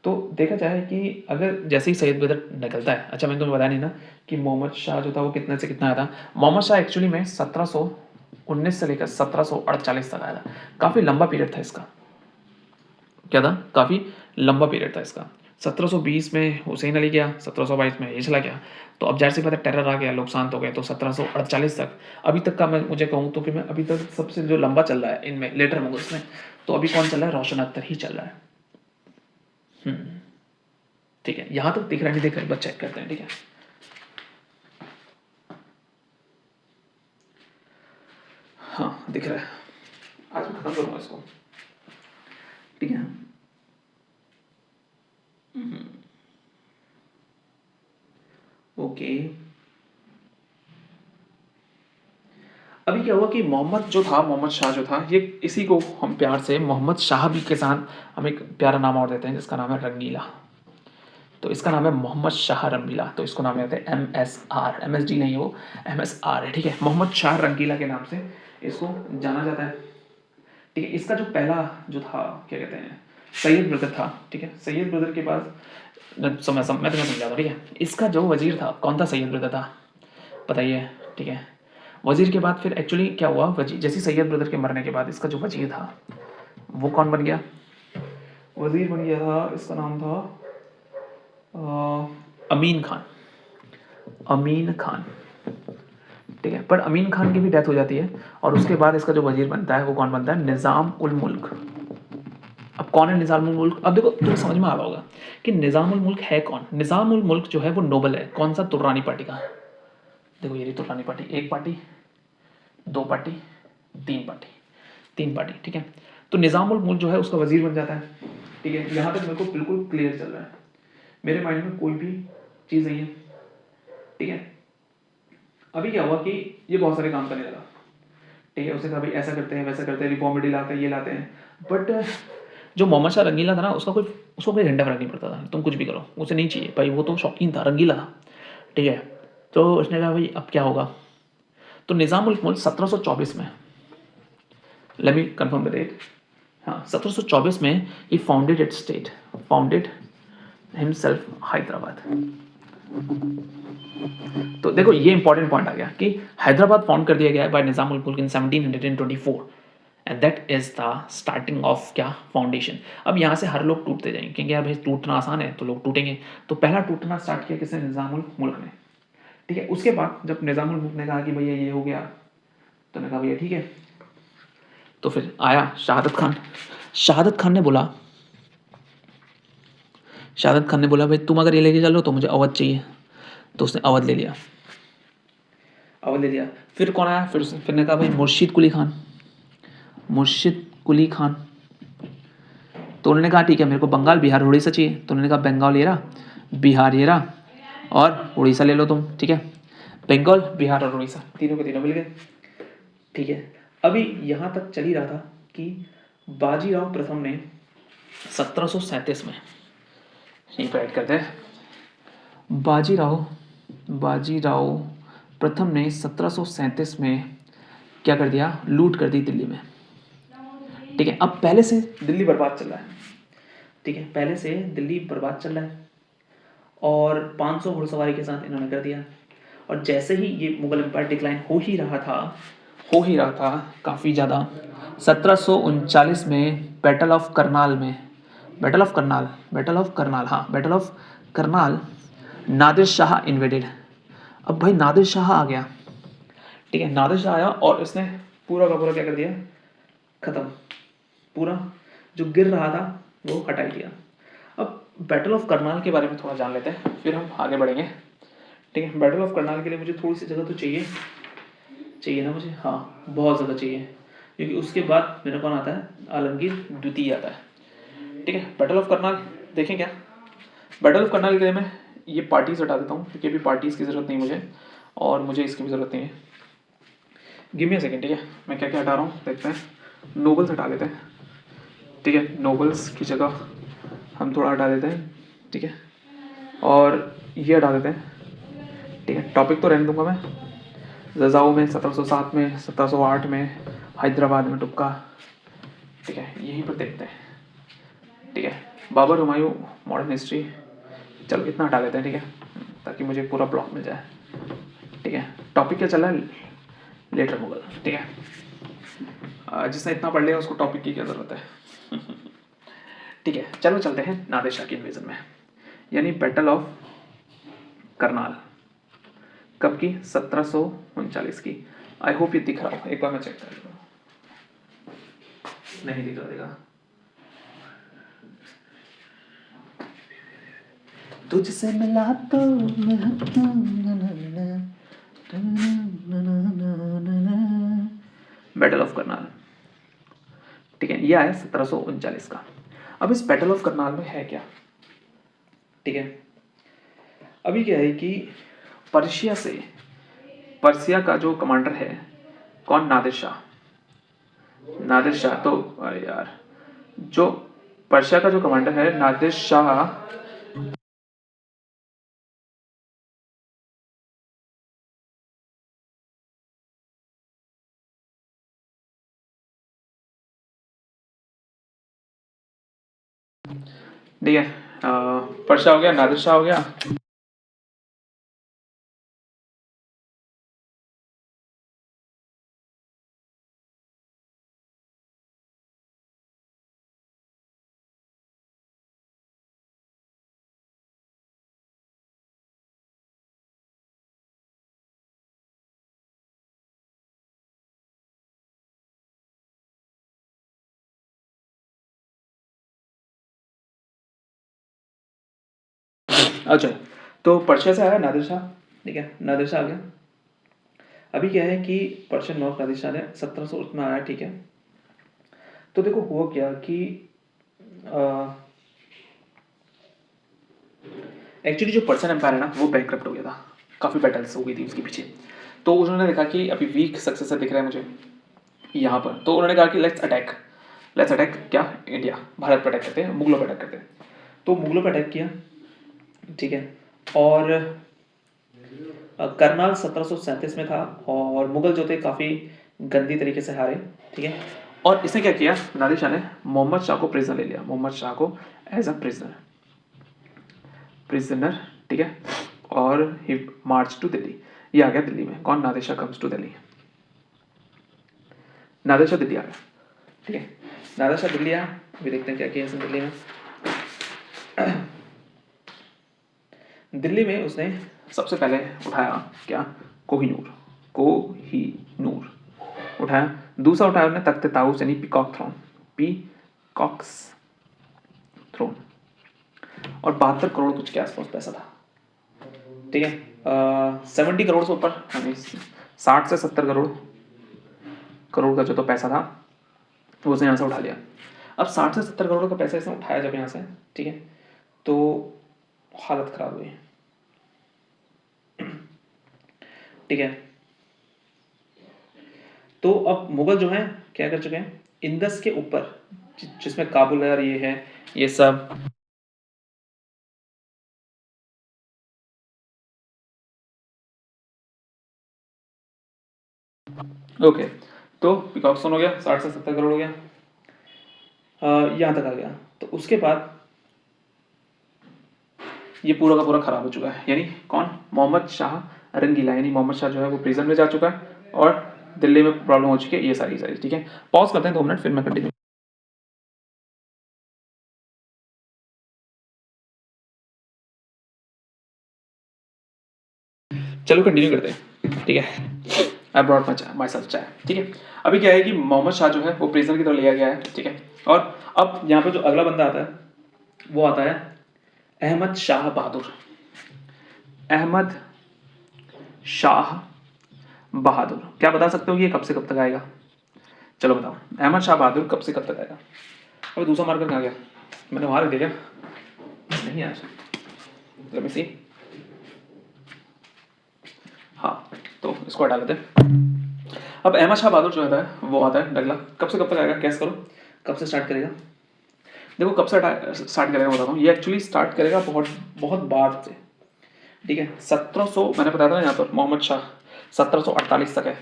तो देखा जाए कि अगर जैसे ही सैयद ब्रदर निकलता है, अच्छा मैंने तुम्हें बताया नहीं ना कि मोहम्मद शाह जो था वो कितने से कितना आया था। मोहम्मद शाह एक्चुअली में 1719 से लेकर 1748 तक आया था। काफ़ी लंबा पीरियड था इसका, क्या था, काफ़ी लंबा पीरियड था इसका। 1720 में हुसैन अली गया, 1722 में ये चला गया। तो अब जाहिर सी बात है टेरर आ गया, लोग शांत हो गए। तो 1748 तक, अभी तक का मैं मुझे कहूँ तो कि मैं अभी तक सबसे जो लंबा चल रहा है इनमें लेटर मुगल्स में, तो अभी कौन चल रहा है, रोशन अख्तर ही चल रहा है। ठीक है, यहाँ तक दिख रहा है, नहीं दिख रहा है, बस चेक करते हैं, ठीक है। हाँ दिख रहा है, आज मैं खत्म करूँगा इसको, ठीक है। ओके, अभी क्या हुआ कि मोहम्मद शाह जो था, ये इसी को हम प्यार से मोहम्मद शाह भी के साथ हम एक प्यारा नाम और देते हैं जिसका नाम है रंगीला। तो इसका नाम है मोहम्मद शाह रंगीला, तो इसको नाम देते हैं MSR, MSD नहीं, वो MSR है, ठीक है। मोहम्मद शाह रंगीला के नाम से इसको जाना जाता है, ठीक है। इसका जो पहला जो था, क्या कहते हैं, सैयद ब्रदर था, ठीक है। सैयद ब्रदर के पास मैं तुम्हें समझाता हूँ, ठीक है। इसका जो वजीर था, कौन था, सैयद ब्रदर था, बताइए, ठीक है। वजीर के बाद फिर एक्चुअली क्या हुआ, वजीर जैसे सैयद ब्रदर के मरने के बाद इसका जो वजीर था वो कौन बन गया, वजीर बन गया था, इसका नाम था अमीन खान, अमीन खान, ठीक है। पर अमीन खान की भी डेथ हो जाती है, और उसके बाद इसका जो वजीर बनता है वो कौन बनता है, निज़ाम उल मुल्क। अब कौन है निज़ाम उल मुल्क, अब देखो तुम्हें समझ में आ रहा होगा कि निज़ाम उल मुल्क है कौन। निज़ाम उल मुल्क जो है वो नोबल है, कौन सा, तुर्रानी पार्टी का। देखो ये तुर्रानी पार्टी, एक पार्टी, 2 पार्टी, 3 पार्टी, 3 पार्टी, ठीक है। तो निज़ाम उल मुल्क जो है उसका वजीर बन जाता है, ठीक है। यहाँ तक मेरे को बिल्कुल क्लियर चल रहा है, मेरे माइंड में कोई भी चीज़ नहीं है, ठीक है। अभी क्या हुआ कि ये बहुत सारे काम करने लगा, ठीक है। उसे कहा भाई ऐसा करते हैं, वैसा करते हैं, रिफॉर्मिटी लाते हैं, ये लाते हैं। बट जो मोहम्मद शाह रंगीला था ना, उसका कोई उसको कोई घंटा फर्क नहीं पड़ता था, तुम कुछ भी करो, उसे नहीं चाहिए भाई, वो तो शौकीन था, रंगीला था, ठीक है। तो उसने कहा भाई अब क्या होगा, तो निज़ाम उल मुल्क 1724 में, let me confirm the date, हाँ 1724 में ही founded it state, founded himself Hyderabad. तो देखो ये इंपॉर्टेंट पॉइंट आ गया कि हैदराबाद फाउंड कर दिया गया है बाय निज़ाम उल मुल्क इन 1724 and that is the starting of क्या, फाउंडेशन। अब यहाँ से हर लोग टूटते जाएंगे, क्योंकि यार भाई टूटना आसान है तो लोग टूटेंगे। तो पहला टूटना स्टार्ट किया किसने, निज़ाम उल मुल्क ने, ठीक है। उसके बाद जब निज़ाम उल मुल्क ने कहा कि भैया ये हो गया, तो ने कहा भैया ठीक है, तो फिर आया शहादत खान। शहादत खान ने बोला, शहादत खान ने बोला भाई तुम अगर ये लेके चलो तो मुझे अवध चाहिए, तो उसने अवध ले लिया, अवध ले लिया। फिर कौन आया, फिर ने कहा भाई मुर्शिद कुली खान, मुर्शिद कुली खान। तो उन्होंने कहा ठीक है मेरे को बंगाल बिहार उड़ीसा चाहिए, तो उन्होंने कहा बंगाल ये रहा, बिहार ये रहा, और उड़ीसा ले लो तुम, ठीक है। बंगाल बिहार और उड़ीसा तीनों के तीनों मिल गए, ठीक है। अभी यहाँ तक चल ही रहा था कि बाजीराव प्रथम ने 1737 में, यहीं पर ऐड करते हैं, बाजीराव प्रथम ने 1737 में क्या कर दिया, लूट कर दी दिल्ली में, ठीक है। अब पहले से दिल्ली बर्बाद चल रहा है, ठीक है, पहले से दिल्ली बर्बाद चल रहा है, और 500 घुड़सवारी के साथ इन्होंने कर दिया। और जैसे ही ये मुगल एम्पायर डिक्लाइन हो ही रहा था काफ़ी ज़्यादा, 1739 में बैटल ऑफ करनाल में, battle of Karnal, Nadir Shah invaded. अब भाई नादिर शाह आ गया, ठीक है, नादिर शाह आया और इसने पूरा का पूरा क्या कर दिया, खत्म, पूरा जो गिर रहा था वो हटा दिया। अब बैटल ऑफ करनाल के बारे में थोड़ा जान लेते हैं, फिर हम आगे बढ़ेंगे, ठीक है। बैटल ऑफ करनाल के लिए मुझे थोड़ी सी जगह तो चाहिए ना मुझे, हाँ बहुत ज़्यादा चाहिए, क्योंकि उसके बाद मेरा कौन आता है, आलमगीर द्वितीय आता है, ठीक है। बैटल ऑफ करनाल देखें क्या, बैटल ऑफ करनाल के लिए मैं ये पार्टीज हटा देता हूँ, क्योंकि अभी पार्टीज़ की ज़रूरत नहीं मुझे, और मुझे इसकी भी ज़रूरत नहीं है। गिव मी अ सेकेंड, ठीक है, मैं क्या क्या हटा रहा हूँ देखते हैं। नोबल्स हटा देते हैं, ठीक है, नोबल्स की जगह हम थोड़ा हटा देते हैं, ठीक है, और ये हटा देते हैं, ठीक है। टॉपिक तो रहने दूंगा मैं, रजाऊ में 1707 में, 1708 में, हैदराबाद में टुक्का, ठीक है, यहीं पर देखते हैं, ठीक है। बाबर हुमायूं मॉडर्न हिस्ट्री, चलो इतना हटा देते हैं, ठीक है, ताकि मुझे पूरा ब्लॉक मिल जाए, ठीक है। टॉपिक क्या चल रहा है, लेटर मुगल, ठीक है। जिसने इतना पढ़ लिया उसको टॉपिक की क्या ज़रूरत है ठीक है, चलो चलते हैं नादिर शाह की इन्वेजन में, यानी बैटल ऑफ करनाल कब की, 1739 की। आई होप ये दिख रहा हो, एक बार मैं चेक कर लूँ, नहीं दिख रहा, देखा, तुझसे मिला तो बैटल ऑफ करनाल, ठीक है, ये आया 1739 का। अब इस बैटल ऑफ करनाल में है क्या, ठीक है। अभी क्या है कि पर्शिया का जो कमांडर है कौन, नादिर शाह। तो अरे यार, जो पर्शिया का जो कमांडर है नादिर शाह, ठीक है, पर्शिया हो गया, नादिर शाह हो गया, अच्छा। तो पर्शिया से आया नादिर शाह, ठीक है, नादिर शाह आ गया। अभी क्या है कि पर्शियन नॉर्थ नादिर शाह ने 1700 में आया, ठीक है। तो देखो हुआ क्या कि एक्चुअली जो पर्शियन एम्पायर है ना वो बैंकरप्ट हो गया था, काफ़ी बैटल्स हो गई थी उसके पीछे। तो उन्होंने देखा कि अभी वीक सक्सेसर दिख रहा है मुझे यहाँ पर, तो उन्होंने कहा कि लेट्स अटैक क्या, इंडिया, भारत पर अटैक करते हैं, मुगलों पर अटैक करते हैं। तो मुगलों पर अटैक किया, ठीक है, और करनाल 1737 में था, और मुगल जो थे काफ़ी गंदी तरीके से हारे, ठीक है। और इसने क्या किया, नादिर शाह ने मोहम्मद शाह को प्रिजनर ले लिया, मोहम्मद शाह को एज अ प्रिजनर, ठीक है, और ही मार्च टू दिल्ली, ये आ गया दिल्ली में। कौन? नादिर शाह कम्स टू दिल्ली, नादिर शाह दिल्ली आ गया, ठीक है। नादिर शाह दिल्ली आया, अभी देखते हैं क्या किया इसने दिल्ली में। दिल्ली में उसने सबसे पहले उठाया क्या, कोहिनूर उठाया। दूसरा उठाया उसने तख्त ताऊस यानी पीकॉक थ्रोन, और 72 करोड़ कुछ के आसपास पैसा था, ठीक है। 70 करोड़ से ऊपर, यानी 60 से 70 करोड़ का जो तो पैसा था वो उसने यहाँ से उठा लिया। अब 60 से 70 करोड़ का पैसा इसने उठाया जब यहाँ से, ठीक है, तो हालत खराब हुई, ठीक है। तो अब मुगल जो हैं क्या कर चुके हैं, इंदस के ऊपर जिसमें काबुल है और ये है, ये सब ओके। तो पिकॉक्सन हो गया, 60 से 70 करोड़ हो गया, यहाँ तक आ गया। तो उसके बाद ये पूरा का पूरा खराब हो चुका है, यानी कौन, मोहम्मद शाह रंगीला, यानी मोहम्मद शाह जो है वो प्रिजन में जा चुका है, और दिल्ली में प्रॉब्लम हो चुकी है, ये सारी, ठीक है। पॉज करते हैं 2 मिनट, फिर मैं कंटिन्यू। चलो कंटिन्यू करते हैं, ठीक है। आई ब्रॉट माई सेल्फ चाय, ठीक है। अभी क्या है कि मोहम्मद शाह जो है वो प्रिजनर की तरफ लिया गया है, ठीक है। और अब यहाँ पे जो अगला बंदा आता है वो आता है अहमद शाह बहादुर। अहमद शाह बहादुर, क्या बता सकते हो कि ये कब से कब तक आएगा? चलो बताओ, अहमद शाह बहादुर कब से कब तक आएगा? अभी दूसरा मार्कर कहाँ गया? मैंने वहां रख दिया, नहीं आया, लेट मी सी। हाँ, तो इसको हटा लेते हैं। अब अहमद शाह बहादुर जो आता है वो आता है अगला, कब से कब तक आएगा? कैस करो, कब से स्टार्ट करेगा? देखो कब से स्टार्ट करेगा बताता हूँ। ये एक्चुअली स्टार्ट करेगा बहुत बहुत बाद से, ठीक है। 1700 मैंने बताया था ना यहाँ पर मोहम्मद शाह 1748 तक है,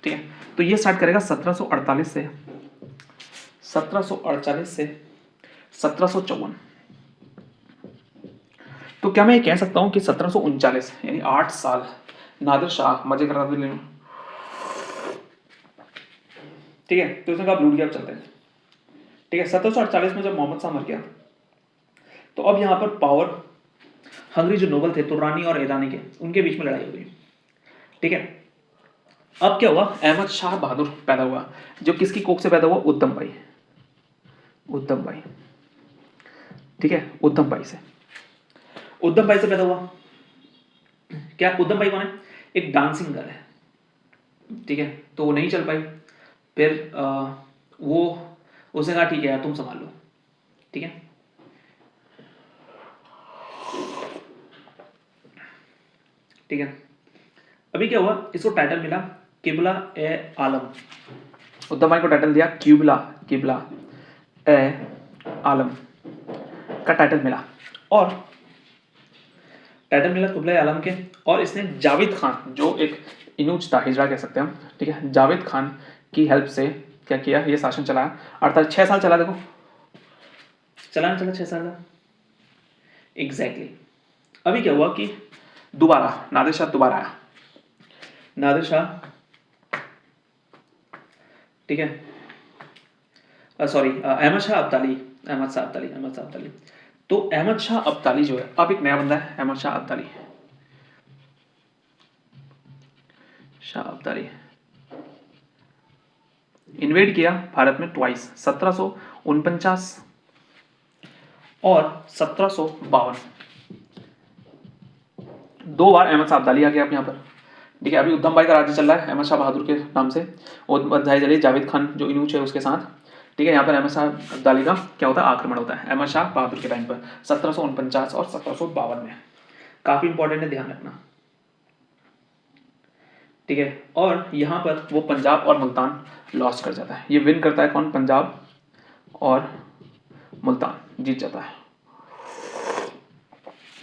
ठीक है। तो ये स्टार्ट करेगा 1748 से 1754। तो क्या मैं ये कह सकता हूँ कि 1739 यानी 8 साल नादिर शाह मजे कर रहा था, ठीक है। तो उसने कहा लूट गया, अब चलते हैं, ठीक है। 1748 में जब मोहम्मद शाह मर गया तो अब यहाँ पर पावर हंगरी जो नोबल थे तुरानी और ईरानी के, उनके बीच में लड़ाई हुई, ठीक है। अब क्या हुआ, अहमद शाह बहादुर पैदा हुआ, जो किसकी कोख से पैदा हुआ? उद्धम भाई, ठीक है, उद्धम भाई से पैदा हुआ। क्या उद्धम भाई कौन है? एक डांसिंग गर्ल है, ठीक है। तो वो नहीं चल पाई, फिर वो उसने कहा ठीक है यार तुम संभाल लो, ठीक है, ठीक है। अभी क्या हुआ, इसको टाइटल मिला किबला ए आलम। उद्धम भाई को टाइटल दिया किबला ए आलम का टाइटल मिला, और टाइटल मिला किबला ए आलम के। और इसने जावेद खान जो एक इनूज था, हिजरा कह सकते हैं हम, ठीक है, जावेद खान की हेल्प से क्या किया, ये शासन चलाया, अर्थात 6 साल चला। देखो चला 6 साल का, एग्जैक्टली। अभी क्या हुआ कि दोबारा नादिर शाह दोबारा आया, ठीक है, सॉरी अहमद शाह अब्दाली। तो अहमद शाह अब्दाली जो है, अब एक नया बंदा है, अहमद शाह अब्दाली इन्वेड किया भारत में ट्वाइस, 1749 और 1752। 2 बार अहमद शाह अब्दाली आ गया आप यहाँ पर, ठीक है। अभी उद्धम भाई का राज्य चल रहा है अहमद शाह बहादुर के नाम से, और जावेद खान जो इनूच है उसके साथ, ठीक है। यहाँ पर अहमद शाह अब्दाली का क्या होता है, आक्रमण होता है अहमद शाह बहादुर के टाइम पर 1749 और 1752 में। काफी इंपॉर्टेंट है, ध्यान रखना, ठीक है। और यहाँ पर वो पंजाब और मुल्तान लॉस कर जाता है। ये विन करता है कौन? पंजाब और मुल्तान जीत जाता है,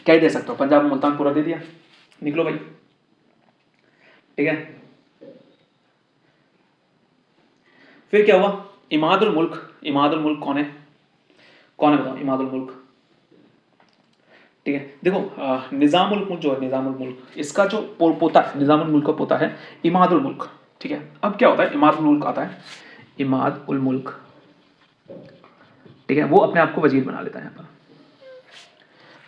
क्या ही दे सकते हो, पंजाब मुल्तान पूरा दे दिया, निकलो भाई, ठीक है। फिर क्या हुआ, इमादुल मुल्क, इमादुल मुल्क कौन है बताओ, इमादुल मुल्क, ठीक है। देखो निजामुल मुल्क जो है, निजामुल मुल्क, इसका जो पोता है, निजामुल मुल्क का पोता है इमादुल मुल्क, ठीक है। अब क्या होता है, इमादुल मुल्क आता है, इमाद उल मुल्क, ठीक है। वो अपने आप को वजीर बना लेता है, यहाँ पर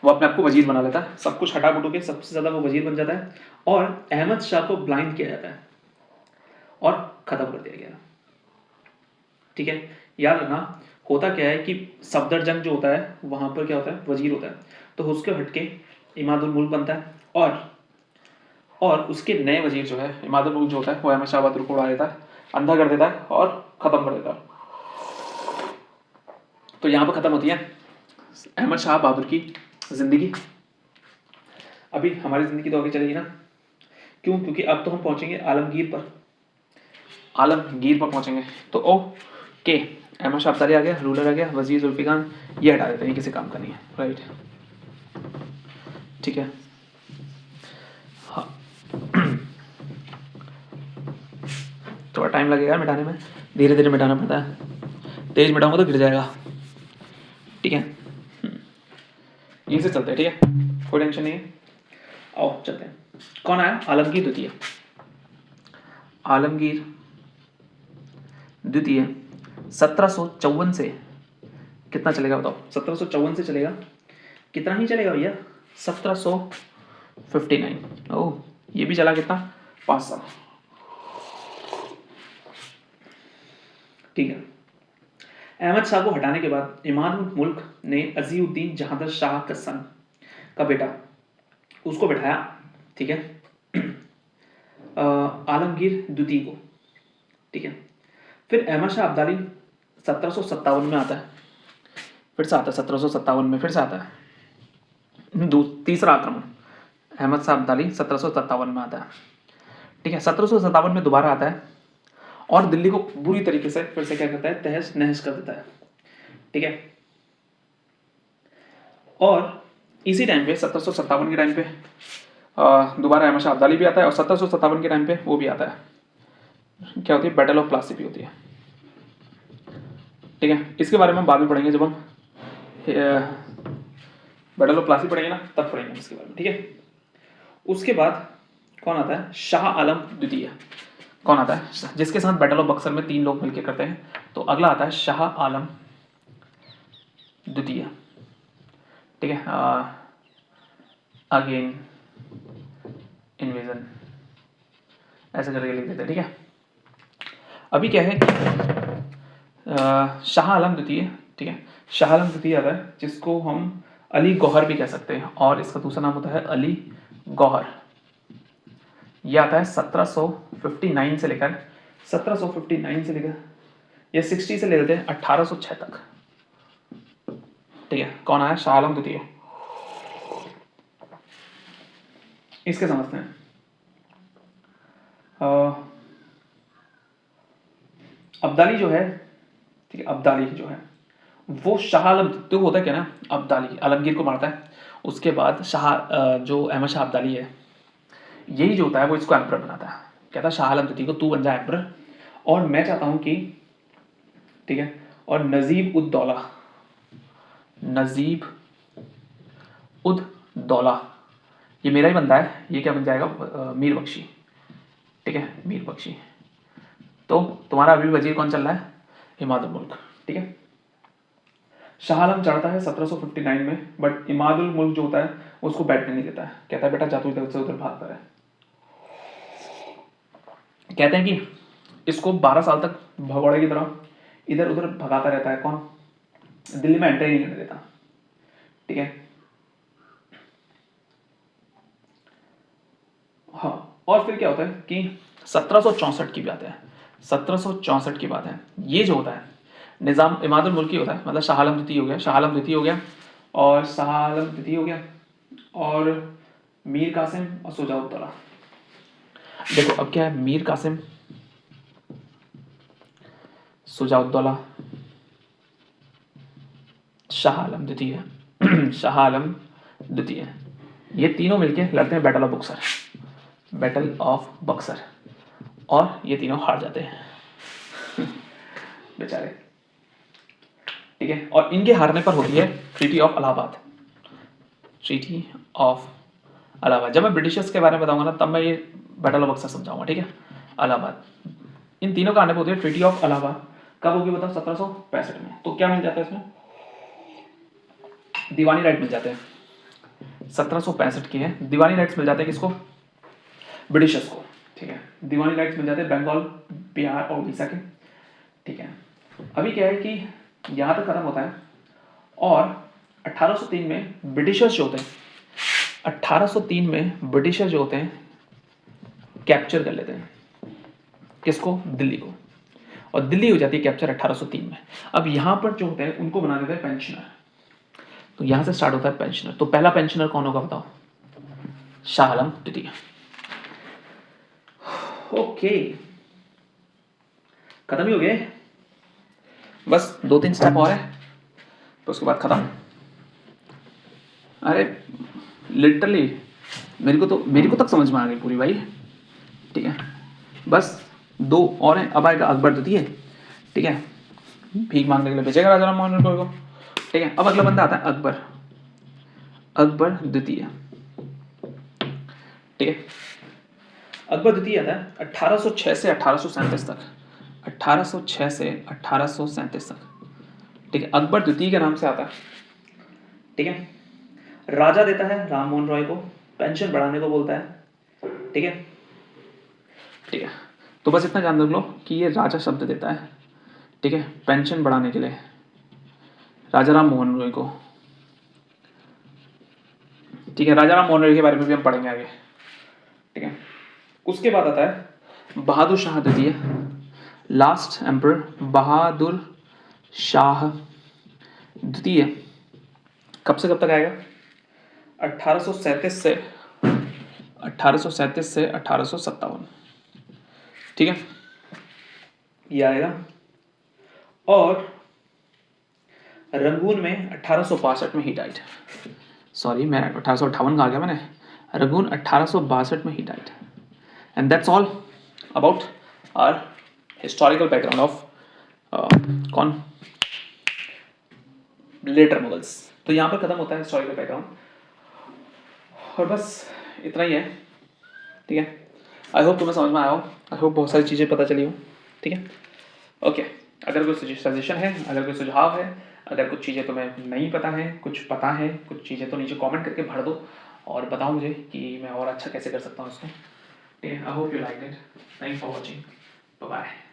वो अपने आप को वजीर बना लेता है, सब कुछ हटा बुटो के सबसे ज्यादा वो वजीर बन जाता है, और अहमद शाह को ब्लाइंड किया जाता है और खत्म कर दिया गया, ठीक है। याद रखना, होता क्या है कि सफदरजंग जो होता है वहां पर क्या होता है, वजीर होता है, तो उसके हटके इमादुल मुल्क बनता है, और उसके नए वजीर जो है इमादुल मुल्क जो होता है वो अहमद शाह बहादुर को उड़ा देता है, अंधा कर देता है और खत्म कर देता है। तो यहाँ पर खत्म होती है अहमद शाह बहादुर की जिंदगी। अभी हमारी जिंदगी तो आगे चलेगी ना, क्यों, क्योंकि अब तो हम पहुंचेंगे आलमगीर पर, आलमगीर पर पहुंचेंगे। तो ओके, अहमद शाह अब्दाली आ गया, रूलर आ गया, वजीर जुल्फिकार, ये हटा देते हैं, किसी काम का नहीं है, राइट, ठीक है। हाँ थोड़ा टाइम लगेगा मिटाने में, धीरे धीरे मिटाना पड़ता है, तेज मिटाऊंगा तो गिर जाएगा, ठीक है। यहीं से चलते हैं, ठीक है, कोई टेंशन नहीं है, आओ चलते हैं। कौन आया, आलमगीर द्वितीय, आलमगीर द्वितीय 1754 से कितना चलेगा बताओ, 1754 से चलेगा, कितना ही चलेगा भैया, 1759, ओह ये भी चला कितना, 5 साल, ठीक है। अहमद शाह को हटाने के बाद इमादुल मुल्क ने अजीउद्दीन जहांगीर शाह का सन का बेटा उसको बैठाया, ठीक है, आलमगीर द्वितीय को, ठीक है। फिर अहमद शाह अब्दाली 1757 में आता है, फिर से आता है 1757 में, फिर से आता है तीसरा आक्रमण, अहमद शाह अब्दाली 1757 में आता है, ठीक है। 1757 में दोबारा आता है और दिल्ली को बुरी तरीके से फिर से क्या करता है, तहस नहस कर देता है, ठीक है। और इसी टाइम पे 1757 के टाइम पे दोबारा अहमद शाह अब्दाली भी आता है, और 1757 के टाइम पे वो भी आता है, क्या होती है, बैटल ऑफ प्लासी भी होती है, ठीक है। इसके बारे में बाद में पढ़ेंगे, जब हम बैटल ऑफ प्लासी पढ़ेंगे ना तब पढ़ेंगे इसके बारे में, ठीक है। उसके बाद कौन आता है, शाह आलम द्वितीय, कौन आता है, जिसके साथ बैटल ऑफ बक्सर में 3 लोग मिलकर करते हैं। तो अगला आता है शाह आलम द्वितीय, ठीक है। अगेन इन्वेजन ऐसे करके लिख देते हैं, ठीक है। अभी क्या है, शाह आलम द्वितीय, ठीक है, शाह आलम द्वितीय आता है, जिसको हम अली गौहर भी कह सकते हैं, और इसका दूसरा नाम होता है अली गौहर। यह आता है 1759 से लेकर ये 60 से ले लेते हैं 1806 तक, ठीक है। कौन आया, शाह आलम द्वितीय, इसके समझते हैं। अब्दाली जो है, ठीक है, अब्दाली जो है वो शाह आलम तो होता है क्या ना, अब्दाली आलमगीर को मारता है, उसके बाद शाह जो अहमद शाह अब्दाली है, यही जो होता है वो इसको एम्परर बनाता है, कहता है शाह आलम द्वितीय को तू बन जा एम्परर, और मैं चाहता हूं कि, ठीक है, और नजीब उद दौला ये मेरा ही बंदा है, ये क्या बन जाएगा, मीर बख्शी, ठीक है, मीर बख्शी। तो तुम्हारा अभी वजीर कौन चल रहा है, इमादुल मुल्क, ठीक है। शाह आलम चढ़ता है 1759 में, बट इमादुल मुल्क जो होता है उसको बैठने नहीं देता है, कहता है बेटा जा तू इधर से उधर भागता है। कहते हैं कि इसको 12 साल तक भगौड़े की तरह इधर उधर भगाता रहता है, कौन, दिल्ली में एंट्री नहीं करने देता, ठीक है। हाँ, और फिर क्या होता है कि 1764 की बात है, 1764 की बात है, ये जो होता है निज़ाम इमादुल मुल्की होता है, मतलब शाह आलम द्वितीय हो गया, शाह आलम द्वितीय हो गया, और शाह आलम द्वितीय हो गया, और मीर कासिम और सुजाउद्दौला। देखो अब क्या है, मीर कासिम, सुजाउद्दौला, शाह आलम द्वितीय शाह आलम द्वितीय, ये तीनों मिलके लड़ते हैं battle of Buxar, battle of Buxar, और ये तीनों हार जाते हैं बेचारे, ठीक है। और इनके हारने पर होती है treaty of Allahabad, treaty of Allahabad. जब मैं ब्रिटिशर्स के बारे में बताऊंगा ना तब मैं ये बैटल ऑफ बक्सर समझाऊंगा, ठीक है। इलाहाबाद, इन तीनों का आने पर होती है ट्रीटी ऑफ इलाहाबाद। कब होगी बताओ? 1765 में। तो क्या मिल जाता है इसमें? दीवानी राइट मिल जाते हैं। 1765 की है, दीवानी राइट्स मिल जाते हैं किसको? ब्रिटिशर्स को, ठीक है। दीवानी राइट्स मिल जाते हैं बंगाल, बिहार और उड़ीसा के, ठीक है। अभी क्या है कि यहाँ तक खत्म होता है और 1803 में ब्रिटिशर्स जो होते हैं, 1803 में ब्रिटिशर्स जो होते हैं कैप्चर कर लेते हैं किसको? दिल्ली को, और दिल्ली हो जाती है कैप्चर 1803 में। अब यहाँ पर जो होते हैं उनको बना देते हैं पेंशनर, तो यहाँ से स्टार्ट होता है पेंशनर। तो पहला पेंशनर कौन होगा बताओ? शाह आलम द्वितीय। ओके, खत्म ही हो गए, बस 2-3 स्टेप और है तो उसके बाद खत्म। अरे लिटरली मेरे को तक समझ में आ गई पूरी भाई, ठीक है। बस 2 और हैं, अब आएगा अकबर द्वितीय, ठीक है। भीख मांगने के लिए भेजेगा राजा राम मोहन रॉय को, ठीक है। अब अगला बंदा आता है अकबर, अकबर द्वितीय, ठीक है। अकबर द्वितीय आता है 1806 से 1837 तक, 1806 से 1837 तक, ठीक है। अकबर द्वितीय के नाम से आता है, ठीक है। राजा देता है राम मोहन रॉय को, पेंशन बढ़ाने को बोलता है, ठीक है, ठीक है। तो बस इतना जान लो कि ये राजा शब्द देता है, ठीक है, पेंशन बढ़ाने के लिए राजा राम मोहन रॉय को, ठीक है। राजा राम मोहन रॉय के बारे में भी हम पढ़ेंगे आगे, ठीक है। उसके बाद आता है बहादुर शाह द्वितीय, लास्ट एम्परर बहादुर शाह द्वितीय। कब से कब तक आएगा? 1837 से 1857, ठीक है, ये आएगा। और रंगून में 1862 में ही डाइड, सॉरी मैं 1858 कहा गया मैंने, रंगून 1862 में ही died. And that's all about our historical background of कौन? लेटर मुगल्स। तो यहाँ पर खत्म होता है हिस्टोरिकल बैकग्राउंड, और बस इतना ही है, ठीक है। आई होप तुम्हें समझ में आया हो, आई होप बहुत सारी चीज़ें पता चली हो, ठीक है। ओके, अगर कोई सजेशन है, अगर कोई सुझाव है, अगर कुछ चीज़ें तुम्हें नहीं पता है, कुछ पता है, कुछ चीज़ें तो नीचे कमेंट करके भर दो और बताओ मुझे कि मैं और अच्छा कैसे कर सकता हूँ इसको, ठीक है। I hope you like it, thanks for watching, bye bye.